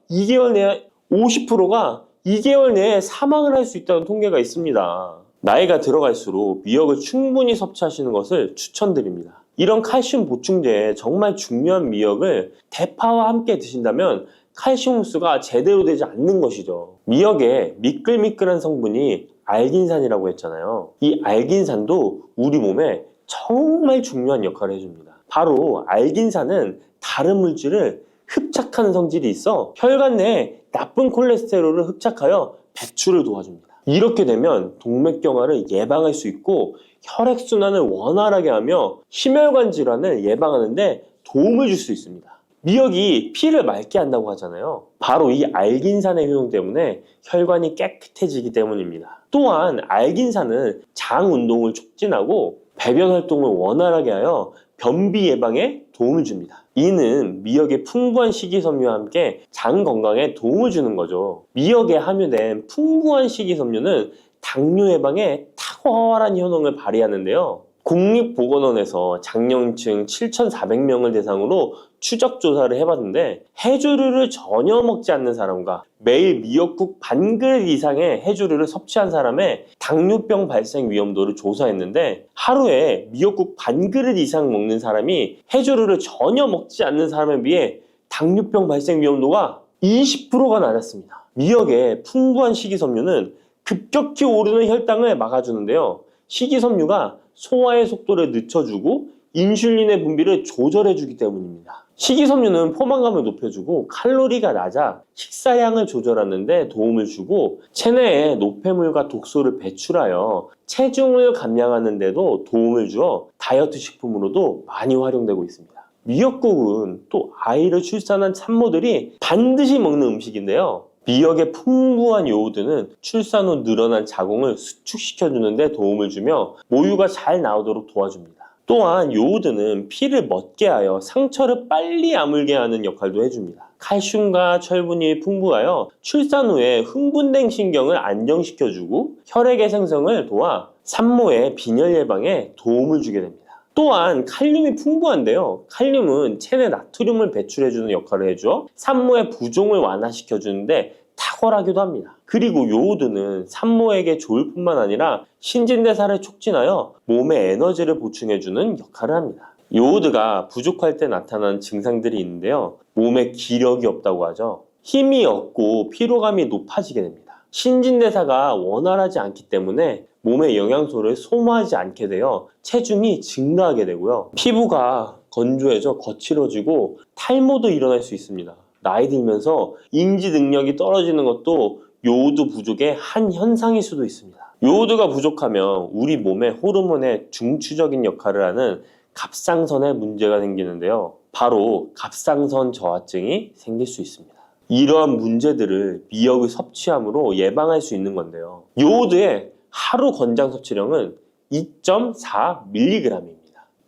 2개월 내에 사망을 할 수 있다는 통계가 있습니다. 나이가 들어갈수록 미역을 충분히 섭취하시는 것을 추천드립니다. 이런 칼슘 보충제에 정말 중요한 미역을 대파와 함께 드신다면 칼슘 흡수가 제대로 되지 않는 것이죠. 미역에 미끌미끌한 성분이 알긴산이라고 했잖아요. 이 알긴산도 우리 몸에 정말 중요한 역할을 해줍니다. 바로 알긴산은 다른 물질을 흡착하는 성질이 있어 혈관 내에 나쁜 콜레스테롤을 흡착하여 배출을 도와줍니다. 이렇게 되면 동맥경화를 예방할 수 있고 혈액순환을 원활하게 하며 심혈관 질환을 예방하는 데 도움을 줄 수 있습니다. 미역이 피를 맑게 한다고 하잖아요. 바로 이 알긴산의 효능 때문에 혈관이 깨끗해지기 때문입니다. 또한 알긴산은 장 운동을 촉진하고 배변 활동을 원활하게 하여 변비 예방에 도움을 줍니다. 이는 미역의 풍부한 식이섬유와 함께 장 건강에 도움을 주는 거죠. 미역에 함유된 풍부한 식이섬유는 당뇨 예방에 탁월한 효능을 발휘하는데요. 국립보건원에서 장년층 7,400명을 대상으로 추적 조사를 해봤는데 해조류를 전혀 먹지 않는 사람과 매일 미역국 반 그릇 이상의 해조류를 섭취한 사람의 당뇨병 발생 위험도를 조사했는데 하루에 미역국 반 그릇 이상 먹는 사람이 해조류를 전혀 먹지 않는 사람에 비해 당뇨병 발생 위험도가 20%가 낮았습니다. 미역의 풍부한 식이섬유는 급격히 오르는 혈당을 막아주는데요. 식이섬유가 소화의 속도를 늦춰주고 인슐린의 분비를 조절해주기 때문입니다. 식이섬유는 포만감을 높여주고 칼로리가 낮아 식사량을 조절하는 데 도움을 주고 체내에 노폐물과 독소를 배출하여 체중을 감량하는 데도 도움을 주어 다이어트 식품으로도 많이 활용되고 있습니다. 미역국은 또 아이를 출산한 산모들이 반드시 먹는 음식인데요. 미역의 풍부한 요오드는 출산 후 늘어난 자궁을 수축시켜주는 데 도움을 주며 모유가 잘 나오도록 도와줍니다. 또한 요오드는 피를 멎게 하여 상처를 빨리 아물게 하는 역할도 해줍니다. 칼슘과 철분이 풍부하여 출산 후에 흥분된 신경을 안정시켜주고 혈액의 생성을 도와 산모의 빈혈 예방에 도움을 주게 됩니다. 또한 칼륨이 풍부한데요. 칼륨은 체내 나트륨을 배출해주는 역할을 해줘 산모의 부종을 완화시켜주는데 탁월하기도 합니다. 그리고 요오드는 산모에게 좋을 뿐만 아니라 신진대사를 촉진하여 몸에 에너지를 보충해주는 역할을 합니다. 요오드가 부족할 때 나타나는 증상들이 있는데요. 몸에 기력이 없다고 하죠. 힘이 없고 피로감이 높아지게 됩니다. 신진대사가 원활하지 않기 때문에 몸의 영양소를 소모하지 않게 되어 체중이 증가하게 되고요. 피부가 건조해져 거칠어지고 탈모도 일어날 수 있습니다. 나이 들면서 인지 능력이 떨어지는 것도 요오드 부족의 한 현상일 수도 있습니다. 요오드가 부족하면 우리 몸의 호르몬의 중추적인 역할을 하는 갑상선에 문제가 생기는데요. 바로 갑상선 저하증이 생길 수 있습니다. 이러한 문제들을 미역을 섭취함으로 예방할 수 있는 건데요. 요오드의 하루 권장 섭취량은 2.4mg입니다.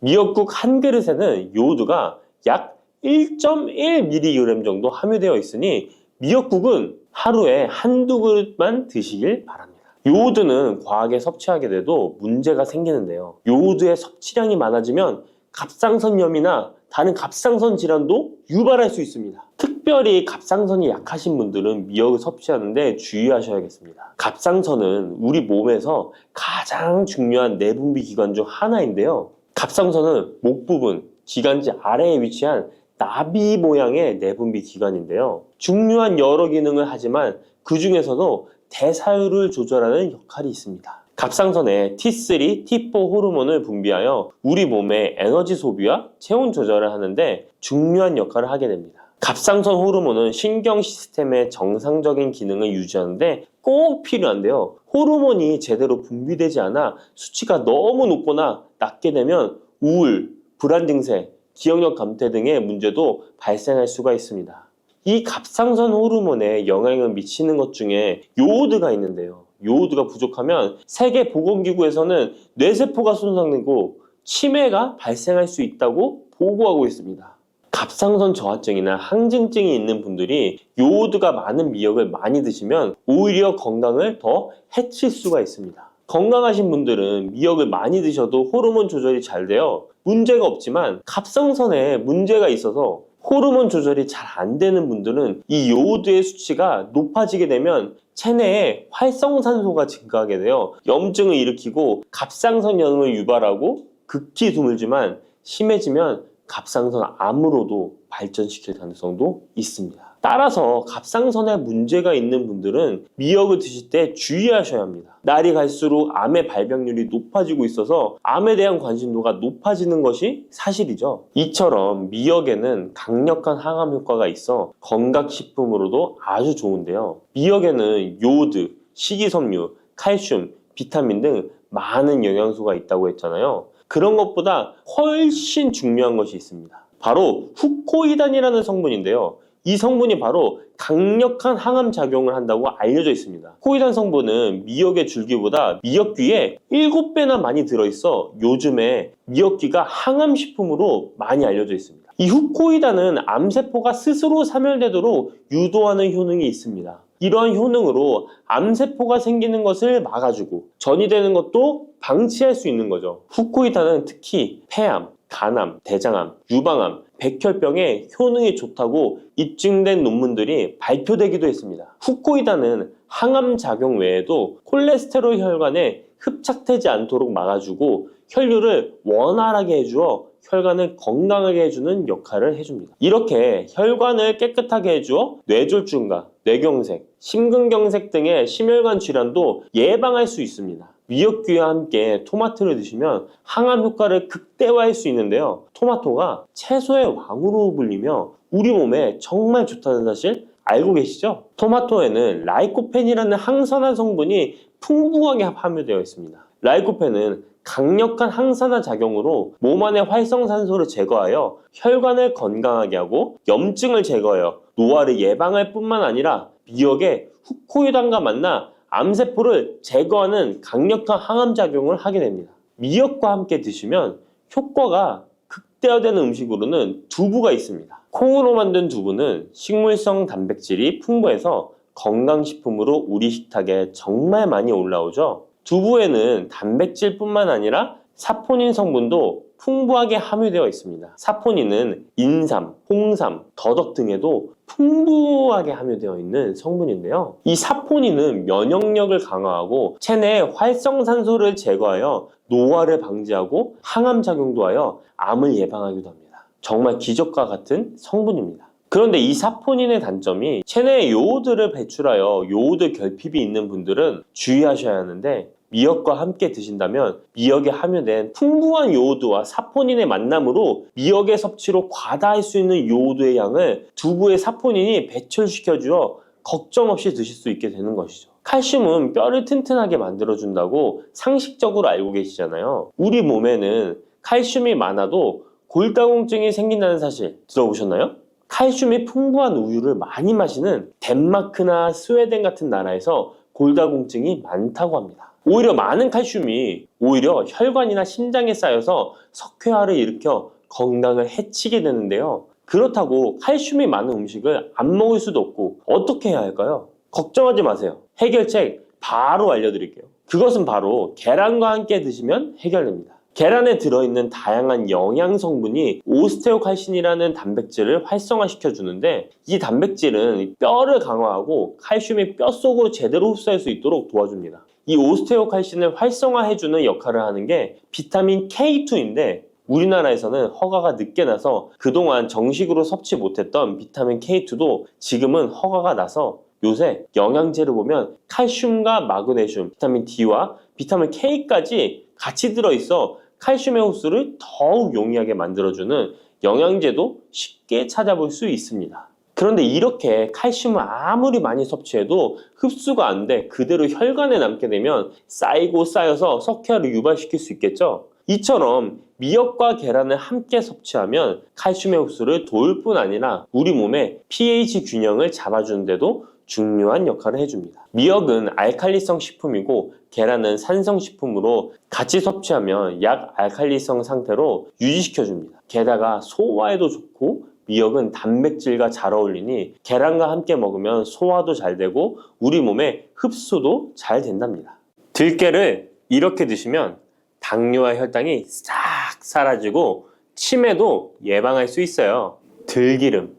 미역국 한 그릇에는 요오드가 약 1.1mg 정도 함유되어 있으니 미역국은 하루에 한두 그릇만 드시길 바랍니다. 요오드는 과하게 섭취하게 돼도 문제가 생기는데요. 요오드의 섭취량이 많아지면 갑상선염이나 다른 갑상선 질환도 유발할 수 있습니다. 특별히 갑상선이 약하신 분들은 미역을 섭취하는데 주의하셔야겠습니다. 갑상선은 우리 몸에서 가장 중요한 내분비 기관 중 하나인데요. 갑상선은 목 부분, 기관지 아래에 위치한 나비 모양의 내분비 기관인데요. 중요한 여러 기능을 하지만 그 중에서도 대사율을 조절하는 역할이 있습니다. 갑상선에 T3, T4 호르몬을 분비하여 우리 몸의 에너지 소비와 체온 조절을 하는데 중요한 역할을 하게 됩니다. 갑상선 호르몬은 신경 시스템의 정상적인 기능을 유지하는데 꼭 필요한데요. 호르몬이 제대로 분비되지 않아 수치가 너무 높거나 낮게 되면 우울, 불안 증세, 기억력 감퇴 등의 문제도 발생할 수가 있습니다. 이 갑상선 호르몬에 영향을 미치는 것 중에 요오드가 있는데요. 요오드가 부족하면 세계보건기구에서는 뇌세포가 손상되고 치매가 발생할 수 있다고 보고하고 있습니다. 갑상선 저하증이나 항진증이 있는 분들이 요오드가 많은 미역을 많이 드시면 오히려 건강을 더 해칠 수가 있습니다. 건강하신 분들은 미역을 많이 드셔도 호르몬 조절이 잘 되어 문제가 없지만 갑상선에 문제가 있어서 호르몬 조절이 잘 안 되는 분들은 이 요오드의 수치가 높아지게 되면 체내에 활성산소가 증가하게 되어 염증을 일으키고 갑상선염을 유발하고 극히 드물지만 심해지면 갑상선 암으로도 발전시킬 가능성도 있습니다. 따라서 갑상선에 문제가 있는 분들은 미역을 드실 때 주의하셔야 합니다. 날이 갈수록 암의 발병률이 높아지고 있어서 암에 대한 관심도가 높아지는 것이 사실이죠. 이처럼 미역에는 강력한 항암 효과가 있어 건강식품으로도 아주 좋은데요. 미역에는 요오드, 식이섬유, 칼슘, 비타민 등 많은 영양소가 있다고 했잖아요. 그런 것보다 훨씬 중요한 것이 있습니다. 바로 후코이단이라는 성분인데요. 이 성분이 바로 강력한 항암 작용을 한다고 알려져 있습니다. 후코이단 성분은 미역의 줄기보다 미역귀에 7배나 많이 들어있어 요즘에 미역귀가 항암식품으로 많이 알려져 있습니다. 이 후코이단은 암세포가 스스로 사멸되도록 유도하는 효능이 있습니다. 이러한 효능으로 암세포가 생기는 것을 막아주고 전이되는 것도 방치할 수 있는 거죠. 후코이단은 특히 폐암, 간암, 대장암, 유방암, 백혈병에 효능이 좋다고 입증된 논문들이 발표되기도 했습니다. 후코이단은 항암 작용 외에도 콜레스테롤 혈관에 흡착되지 않도록 막아주고 혈류를 원활하게 해주어 혈관을 건강하게 해주는 역할을 해줍니다. 이렇게 혈관을 깨끗하게 해주어 뇌졸중과 뇌경색, 심근경색 등의 심혈관 질환도 예방할 수 있습니다. 미역귀와 함께 토마토를 드시면 항암 효과를 극대화할 수 있는데요. 토마토가 채소의 왕으로 불리며 우리 몸에 정말 좋다는 사실 알고 계시죠? 토마토에는 라이코펜이라는 항산화 성분이 풍부하게 함유되어 있습니다. 라이코펜은 강력한 항산화 작용으로 몸 안의 활성산소를 제거하여 혈관을 건강하게 하고 염증을 제거하여 노화를 예방할 뿐만 아니라 미역의 후코이단과 만나 암세포를 제거하는 강력한 항암작용을 하게 됩니다. 미역과 함께 드시면 효과가 극대화되는 음식으로는 두부가 있습니다. 콩으로 만든 두부는 식물성 단백질이 풍부해서 건강식품으로 우리 식탁에 정말 많이 올라오죠. 두부에는 단백질뿐만 아니라 사포닌 성분도 풍부하게 함유되어 있습니다. 사포닌은 인삼, 홍삼, 더덕 등에도 풍부하게 함유되어 있는 성분인데요. 이 사포닌은 면역력을 강화하고 체내의 활성산소를 제거하여 노화를 방지하고 항암 작용도 하여 암을 예방하기도 합니다. 정말 기적과 같은 성분입니다. 그런데 이 사포닌의 단점이 체내에 요오드를 배출하여 요오드 결핍이 있는 분들은 주의하셔야 하는데, 미역과 함께 드신다면 미역에 함유된 풍부한 요오드와 사포닌의 만남으로 미역의 섭취로 과다할 수 있는 요오드의 양을 두부의 사포닌이 배출시켜주어 걱정 없이 드실 수 있게 되는 것이죠. 칼슘은 뼈를 튼튼하게 만들어준다고 상식적으로 알고 계시잖아요. 우리 몸에는 칼슘이 많아도 골다공증이 생긴다는 사실 들어보셨나요? 칼슘이 풍부한 우유를 많이 마시는 덴마크나 스웨덴 같은 나라에서 골다공증이 많다고 합니다. 오히려 많은 칼슘이 오히려 혈관이나 심장에 쌓여서 석회화를 일으켜 건강을 해치게 되는데요. 그렇다고 칼슘이 많은 음식을 안 먹을 수도 없고 어떻게 해야 할까요? 걱정하지 마세요. 해결책 바로 알려드릴게요. 그것은 바로 계란과 함께 드시면 해결됩니다. 계란에 들어있는 다양한 영양 성분이 오스테오칼신이라는 단백질을 활성화시켜 주는데, 이 단백질은 뼈를 강화하고 칼슘이 뼛속으로 제대로 흡수할 수 있도록 도와줍니다. 이 오스테오칼신을 활성화해주는 역할을 하는 게 비타민 K2인데, 우리나라에서는 허가가 늦게 나서 그동안 정식으로 섭취 못했던 비타민 K2도 지금은 허가가 나서 요새 영양제를 보면 칼슘과 마그네슘, 비타민 D와 비타민 K까지 같이 들어있어 칼슘의 흡수를 더욱 용이하게 만들어주는 영양제도 쉽게 찾아볼 수 있습니다. 그런데 이렇게 칼슘을 아무리 많이 섭취해도 흡수가 안 돼 그대로 혈관에 남게 되면 쌓이고 쌓여서 석회화를 유발시킬 수 있겠죠? 이처럼 미역과 계란을 함께 섭취하면 칼슘의 흡수를 도울 뿐 아니라 우리 몸의 pH 균형을 잡아주는 데도 중요한 역할을 해줍니다. 미역은 알칼리성 식품이고 계란은 산성 식품으로 같이 섭취하면 약 알칼리성 상태로 유지시켜줍니다. 게다가 소화에도 좋고 미역은 단백질과 잘 어울리니 계란과 함께 먹으면 소화도 잘 되고 우리 몸의 흡수도 잘 된답니다. 들깨를 이렇게 드시면 당뇨와 혈당이 싹 사라지고 치매도 예방할 수 있어요. 들기름,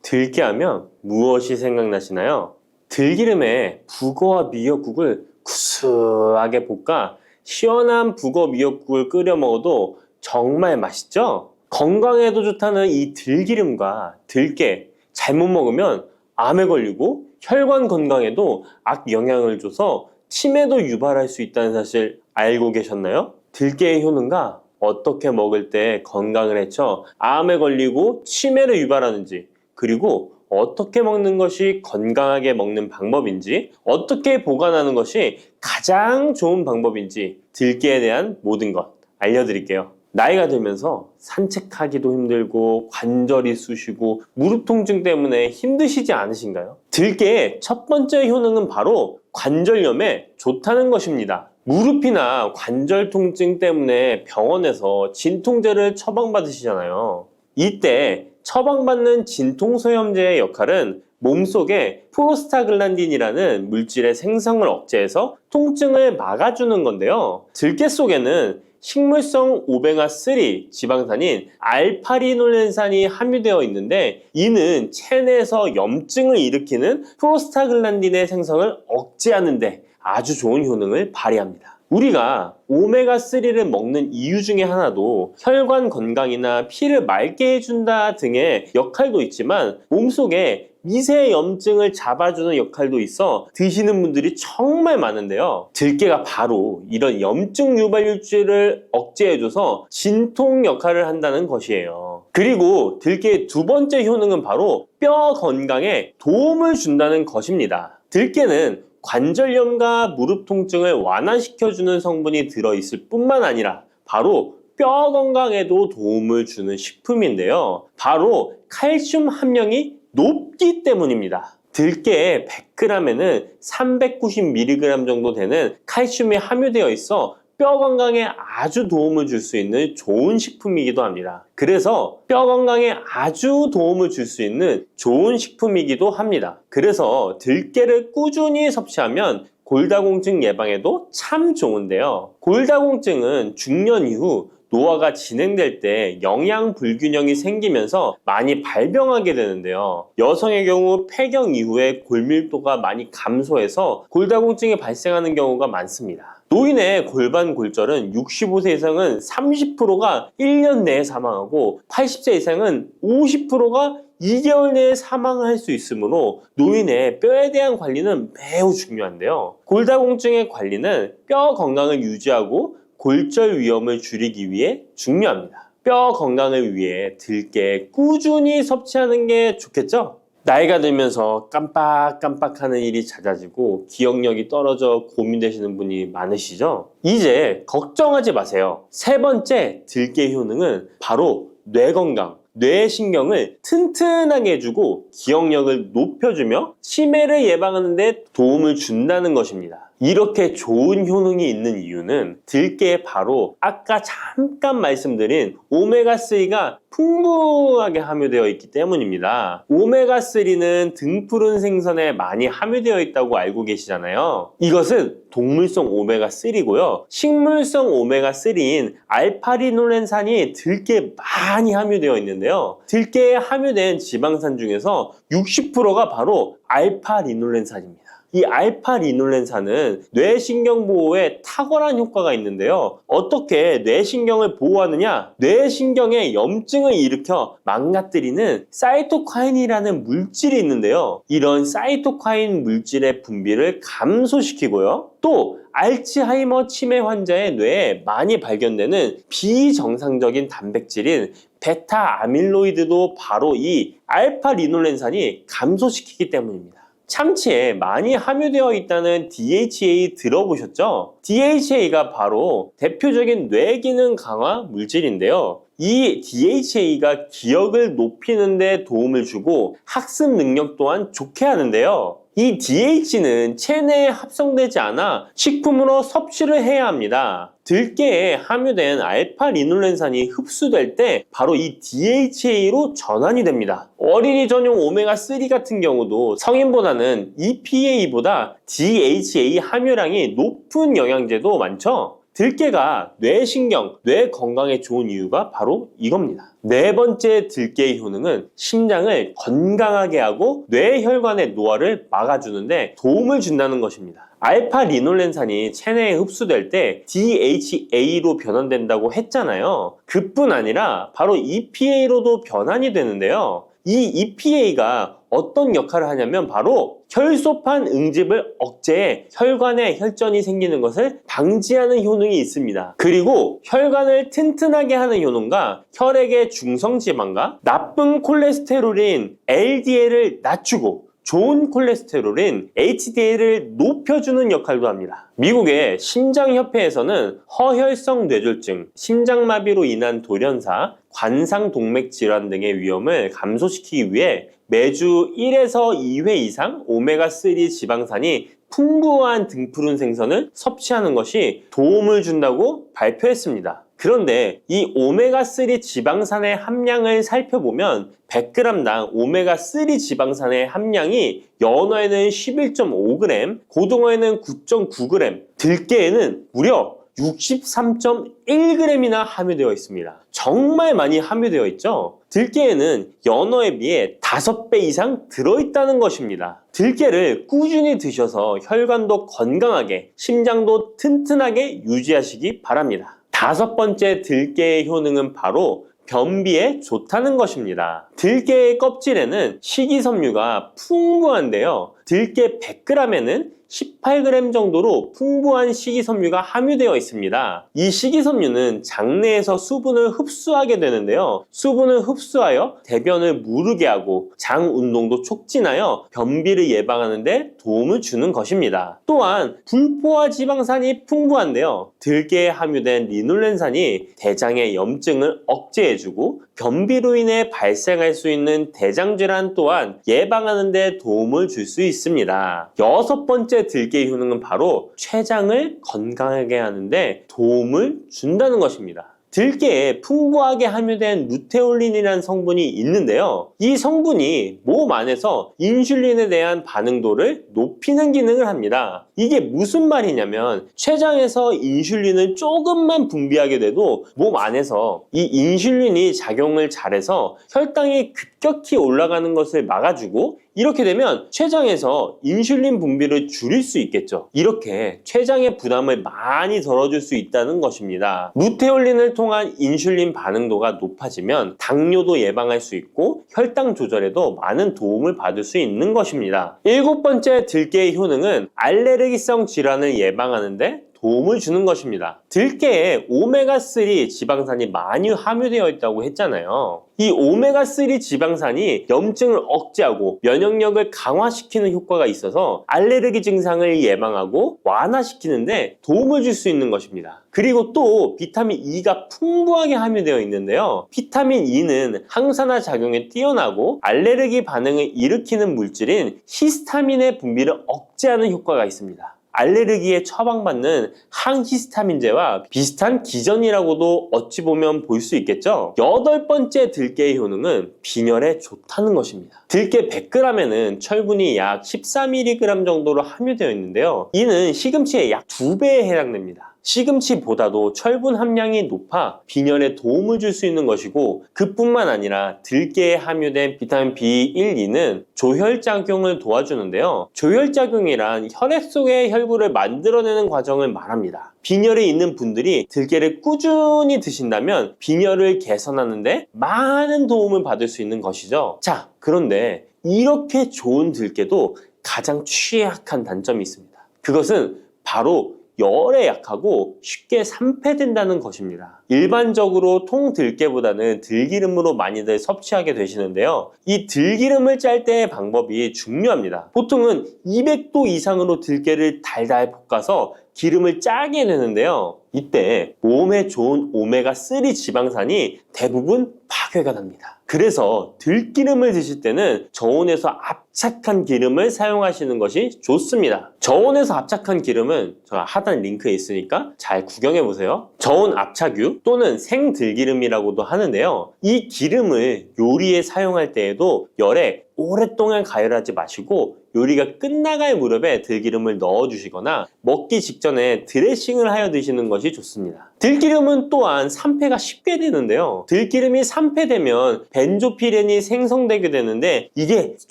들깨하면 무엇이 생각나시나요? 들기름에 북어와 미역국을 구수하게 볶아 시원한 북어 미역국을 끓여 먹어도 정말 맛있죠? 건강에도 좋다는 이 들기름과 들깨 잘못 먹으면 암에 걸리고 혈관 건강에도 악영향을 줘서 치매도 유발할 수 있다는 사실 알고 계셨나요? 들깨의 효능과 어떻게 먹을 때 건강을 해쳐 암에 걸리고 치매를 유발하는지, 그리고 어떻게 먹는 것이 건강하게 먹는 방법인지, 어떻게 보관하는 것이 가장 좋은 방법인지 들깨에 대한 모든 것 알려드릴게요. 나이가 들면서 산책하기도 힘들고 관절이 쑤시고 무릎 통증 때문에 힘드시지 않으신가요? 들깨의 첫 번째 효능은 바로 관절염에 좋다는 것입니다. 무릎이나 관절 통증 때문에 병원에서 진통제를 처방받으시잖아요. 이때 처방받는 진통소염제의 역할은 몸속에 프로스타글란딘이라는 물질의 생성을 억제해서 통증을 막아주는 건데요. 들깨 속에는 식물성 오메가3 지방산인 알파리놀렌산이 함유되어 있는데, 이는 체내에서 염증을 일으키는 프로스타글란딘의 생성을 억제하는 데 아주 좋은 효능을 발휘합니다. 우리가 오메가3를 먹는 이유 중에 하나도 혈관 건강이나 피를 맑게 해준다 등의 역할도 있지만 몸속에 미세 염증을 잡아주는 역할도 있어 드시는 분들이 정말 많은데요. 들깨가 바로 이런 염증 유발물질을 억제해줘서 진통 역할을 한다는 것이에요. 그리고 들깨의 두 번째 효능은 바로 뼈 건강에 도움을 준다는 것입니다. 들깨는 관절염과 무릎 통증을 완화시켜주는 성분이 들어있을 뿐만 아니라 바로 뼈 건강에도 도움을 주는 식품인데요. 바로 칼슘 함량이 높기 때문입니다. 들깨의 100g에는 390mg 정도 되는 칼슘이 함유되어 있어 뼈 건강에 아주 도움을 줄 수 있는 좋은 식품이기도 합니다. 그래서 뼈 건강에 아주 도움을 줄 수 있는 좋은 식품이기도 합니다. 그래서 들깨를 꾸준히 섭취하면 골다공증 예방에도 참 좋은데요. 골다공증은 중년 이후 노화가 진행될 때 영양 불균형이 생기면서 많이 발병하게 되는데요. 여성의 경우 폐경 이후에 골밀도가 많이 감소해서 골다공증이 발생하는 경우가 많습니다. 노인의 골반 골절은 65세 이상은 30%가 1년 내에 사망하고 80세 이상은 50%가 2개월 내에 사망할 수 있으므로 노인의 뼈에 대한 관리는 매우 중요한데요. 골다공증의 관리는 뼈 건강을 유지하고 골절 위험을 줄이기 위해 중요합니다. 뼈 건강을 위해 들깨 꾸준히 섭취하는 게 좋겠죠? 나이가 들면서 깜빡깜빡하는 일이 잦아지고 기억력이 떨어져 고민되시는 분이 많으시죠? 이제 걱정하지 마세요. 세 번째 들깨 효능은 바로 뇌 건강, 뇌신경을 튼튼하게 해주고 기억력을 높여주며 치매를 예방하는 데 도움을 준다는 것입니다. 이렇게 좋은 효능이 있는 이유는 들깨에 바로 아까 잠깐 말씀드린 오메가3가 풍부하게 함유되어 있기 때문입니다. 오메가3는 등푸른 생선에 많이 함유되어 있다고 알고 계시잖아요. 이것은 동물성 오메가3고요. 식물성 오메가3인 알파리놀렌산이 들깨에 많이 함유되어 있는데요. 들깨에 함유된 지방산 중에서 60%가 바로 알파리놀렌산입니다. 이 알파리놀렌산은 뇌신경 보호에 탁월한 효과가 있는데요. 어떻게 뇌신경을 보호하느냐? 뇌신경에 염증을 일으켜 망가뜨리는 사이토카인이라는 물질이 있는데요. 이런 사이토카인 물질의 분비를 감소시키고요. 또 알츠하이머 치매 환자의 뇌에 많이 발견되는 비정상적인 단백질인 베타 아밀로이드도 바로 이 알파리놀렌산이 감소시키기 때문입니다. 참치에 많이 함유되어 있다는 DHA 들어보셨죠? DHA가 바로 대표적인 뇌기능 강화 물질인데요. 이 DHA가 기억을 높이는 데 도움을 주고 학습 능력 또한 좋게 하는데요. 이 DH는 체내에 합성되지 않아 식품으로 섭취를 해야 합니다. 들깨에 함유된 알파리놀렌산이 흡수될 때 바로 이 DHA로 전환이 됩니다. 어린이 전용 오메가3 같은 경우도 성인보다는 EPA보다 DHA 함유량이 높은 영양제도 많죠? 들깨가 뇌신경, 뇌 건강에 좋은 이유가 바로 이겁니다. 네 번째 들깨의 효능은 심장을 건강하게 하고 뇌혈관의 노화를 막아주는데 도움을 준다는 것입니다. 알파리놀렌산이 체내에 흡수될 때 DHA로 변환된다고 했잖아요. 그뿐 아니라 바로 EPA로도 변환이 되는데요. 이 EPA가 어떤 역할을 하냐면 바로 혈소판 응집을 억제해 혈관에 혈전이 생기는 것을 방지하는 효능이 있습니다. 그리고 혈관을 튼튼하게 하는 효능과 혈액의 중성지방과 나쁜 콜레스테롤인 LDL을 낮추고 좋은 콜레스테롤인 HDL을 높여주는 역할도 합니다. 미국의 심장협회에서는 허혈성 뇌졸중, 심장마비로 인한 돌연사, 관상동맥 질환 등의 위험을 감소시키기 위해 매주 1에서 2회 이상 오메가3 지방산이 풍부한 등푸른 생선을 섭취하는 것이 도움을 준다고 발표했습니다. 그런데 이 오메가3 지방산의 함량을 살펴보면 100g당 오메가3 지방산의 함량이 연어에는 11.5g, 고등어에는 9.9g, 들깨에는 무려 63.1g이나 함유되어 있습니다. 정말 많이 함유되어 있죠? 들깨에는 연어에 비해 5배 이상 들어있다는 것입니다. 들깨를 꾸준히 드셔서 혈관도 건강하게, 심장도 튼튼하게 유지하시기 바랍니다. 다섯 번째 들깨의 효능은 바로 변비에 좋다는 것입니다. 들깨의 껍질에는 식이섬유가 풍부한데요. 들깨 100g에는 18g 정도로 풍부한 식이섬유가 함유되어 있습니다. 이 식이섬유는 장내에서 수분을 흡수하게 되는데요. 수분을 흡수하여 대변을 무르게 하고 장 운동도 촉진하여 변비를 예방하는 데 도움을 주는 것입니다. 또한 불포화 지방산이 풍부한데요. 들깨에 함유된 리놀렌산이 대장의 염증을 억제해주고 변비로 인해 발생할 수 있는 대장질환 또한 예방하는 데 도움을 줄 수 있습니다. 6번째 들깨의 효능은 바로 췌장을 건강하게 하는데 도움을 준다는 것입니다. 들깨에 풍부하게 함유된 루테올린이라는 성분이 있는데요. 이 성분이 몸 안에서 인슐린에 대한 반응도를 높이는 기능을 합니다. 이게 무슨 말이냐면 췌장에서 인슐린을 조금만 분비하게 돼도 몸 안에서 이 인슐린이 작용을 잘해서 혈당이 급격히 올라가는 것을 막아주고 이렇게 되면 췌장에서 인슐린 분비를 줄일 수 있겠죠. 이렇게 췌장의 부담을 많이 덜어줄 수 있다는 것입니다. 루테올린을 통한 인슐린 반응도가 높아지면 당뇨도 예방할 수 있고 혈당 조절에도 많은 도움을 받을 수 있는 것입니다. 7번째 들깨의 효능은 알레르기성 질환을 예방하는데 도움을 주는 것입니다. 들깨에 오메가3 지방산이 많이 함유되어 있다고 했잖아요. 이 오메가3 지방산이 염증을 억제하고 면역력을 강화시키는 효과가 있어서 알레르기 증상을 예방하고 완화시키는데 도움을 줄 수 있는 것입니다. 그리고 또 비타민 E가 풍부하게 함유되어 있는데요. 비타민 E는 항산화 작용에 뛰어나고 알레르기 반응을 일으키는 물질인 히스타민의 분비를 억제하는 효과가 있습니다. 알레르기에 처방받는 항히스타민제와 비슷한 기전이라고도 어찌 보면 볼 수 있겠죠. 8번째 들깨의 효능은 빈혈에 좋다는 것입니다. 들깨 100g에는 철분이 약 14mg 정도로 함유되어 있는데요. 이는 시금치의 약 2배에 해당됩니다. 시금치보다도 철분 함량이 높아 빈혈에 도움을 줄 수 있는 것이고 그뿐만 아니라 들깨에 함유된 비타민 B1, 2는 조혈작용을 도와주는데요. 조혈작용이란 혈액 속의 혈구를 만들어내는 과정을 말합니다. 빈혈에 있는 분들이 들깨를 꾸준히 드신다면 빈혈을 개선하는 데 많은 도움을 받을 수 있는 것이죠. 자, 그런데 이렇게 좋은 들깨도 가장 취약한 단점이 있습니다. 그것은 바로 열에 약하고 쉽게 산패된다는 것입니다. 일반적으로 통들깨보다는 들기름으로 많이들 섭취하게 되시는데요. 이 들기름을 짤 때의 방법이 중요합니다. 보통은 200도 이상으로 들깨를 달달 볶아서 기름을 짜게 되는데요. 이때 몸에 좋은 오메가3 지방산이 대부분 파괴가 됩니다. 그래서 들기름을 드실 때는 저온에서 압착한 기름을 사용하시는 것이 좋습니다. 저온에서 압착한 기름은 제가 하단 링크에 있으니까 잘 구경해 보세요. 저온 압착유 또는 생들기름이라고도 하는데요. 이 기름을 요리에 사용할 때에도 열에 오랫동안 가열하지 마시고 요리가 끝나갈 무렵에 들기름을 넣어주시거나 먹기 직전에 드레싱을 하여 드시는 것이 좋습니다. 들기름은 또한 산패가 쉽게 되는데요. 들기름이 산패되면 벤조피렌이 생성되게 되는데 이게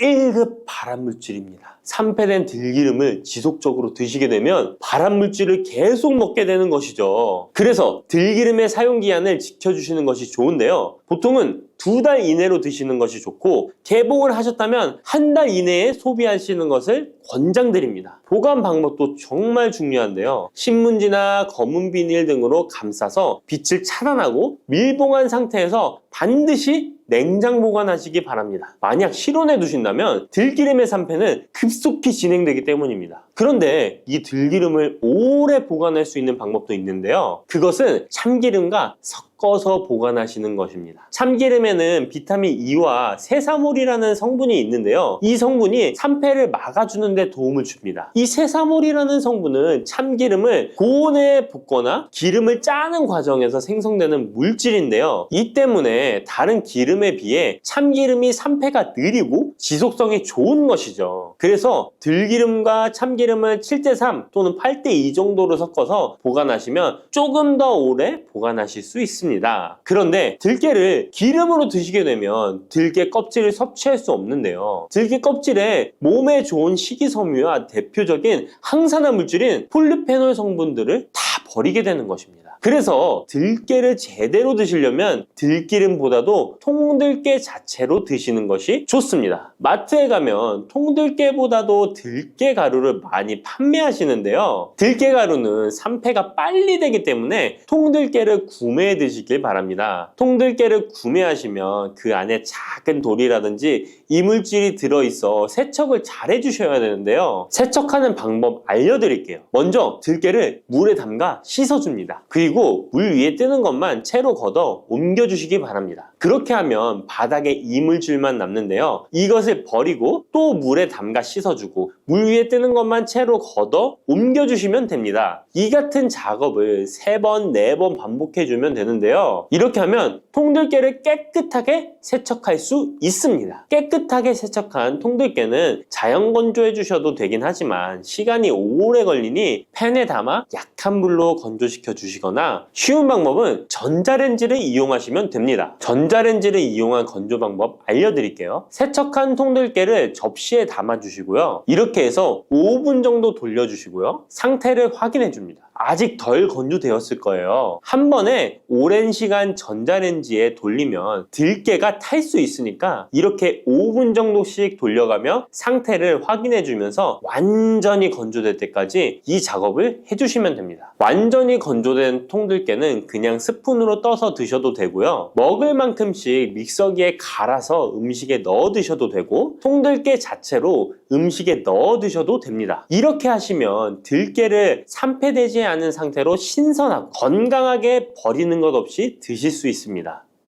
1급 발암물질입니다. 산패된 들기름을 지속적으로 드시게 되면 발암물질을 계속 먹게 되는 것이죠. 그래서 들기름의 사용기한을 지켜주시는 것이 좋은데요. 보통은 2달 이내로 드시는 것이 좋고 개봉을 하셨다면 1달 이내에 소비하시는 것을 권장드립니다. 보관 방법도 정말 중요한데요. 신문지나 검은 비닐 등으로 감싸서 빛을 차단하고 밀봉한 상태에서 반드시 냉장 보관하시기 바랍니다. 만약 실온에 두신다면 들기름의 산패는 급속히 진행되기 때문입니다. 그런데 이 들기름을 오래 보관할 수 있는 방법도 있는데요. 그것은 참기름과 섞어서 보관하시는 것입니다. 참기름에는 비타민 E와 세사몰이라는 성분이 있는데요. 이 성분이 산패를 막아주는 데 도움을 줍니다. 이 세사몰이라는 성분은 참기름을 고온에 볶거나 기름을 짜는 과정에서 생성되는 물질인데요. 이 때문에 다른 기름에 비해 참기름이 산패가 느리고 지속성이 좋은 것이죠. 그래서 들기름과 참기름을 7:3 또는 8:2 정도로 섞어서 보관하시면 조금 더 오래 보관하실 수 있습니다. 그런데 들깨를 기름으로 드시게 되면 들깨 껍질을 섭취할 수 없는데요. 들깨 껍질에 몸에 좋은 식이섬유와 대표적인 항산화 물질인 폴리페놀 성분들을 다 버리게 되는 것입니다. 그래서 들깨를 제대로 드시려면 들기름보다도 통들깨 자체로 드시는 것이 좋습니다. 마트에 가면 통들깨보다도 들깨 가루를 많이 판매하시는데요. 들깨 가루는 산패가 빨리 되기 때문에 통들깨를 구매해 드시길 바랍니다. 통들깨를 구매하시면 그 안에 작은 돌이라든지 이물질이 들어있어 세척을 잘 해주셔야 되는데요. 세척하는 방법 알려드릴게요. 먼저 들깨를 물에 담가 씻어줍니다. 그리고 물 위에 뜨는 것만 채로 걷어 옮겨주시기 바랍니다. 그렇게 하면 바닥에 이물질만 남는데요. 이것을 버리고 또 물에 담가 씻어주고 물 위에 뜨는 것만 채로 걷어 옮겨주시면 됩니다. 이 같은 작업을 3번, 4번 반복해주면 되는데요. 이렇게 하면 통들깨를 깨끗하게 세척할 수 있습니다. 깨끗하게 세척한 통들깨는 자연 건조해 주셔도 되긴 하지만 시간이 오래 걸리니 팬에 담아 약한 불로 건조시켜 주시거나 쉬운 방법은 전자레인지를 이용하시면 됩니다. 전자레인지를 이용한 건조 방법 알려드릴게요. 세척한 통들깨를 접시에 담아 주시고요. 이렇게 해서 5분 정도 돌려주시고요. 상태를 확인해 줍니다. 아직 덜 건조되었을 거예요. 한 번에 오랜 시간 전자레인지에 돌리면 들깨가 탈 수 있으니까 이렇게 5분 정도씩 돌려가며 상태를 확인해 주면서 완전히 건조될 때까지 이 작업을 해주시면 됩니다. 완전히 건조된 통들깨는 그냥 스푼으로 떠서 드셔도 되고요. 먹을 만큼씩 믹서기에 갈아서 음식에 넣어 드셔도 되고 통들깨 자체로 음식에 넣어 드셔도 됩니다. 이렇게 하시면 들깨를 산패되지 않은 상태로 신선하고 건강하게 버리는 것 없이 드실 수 있습니다.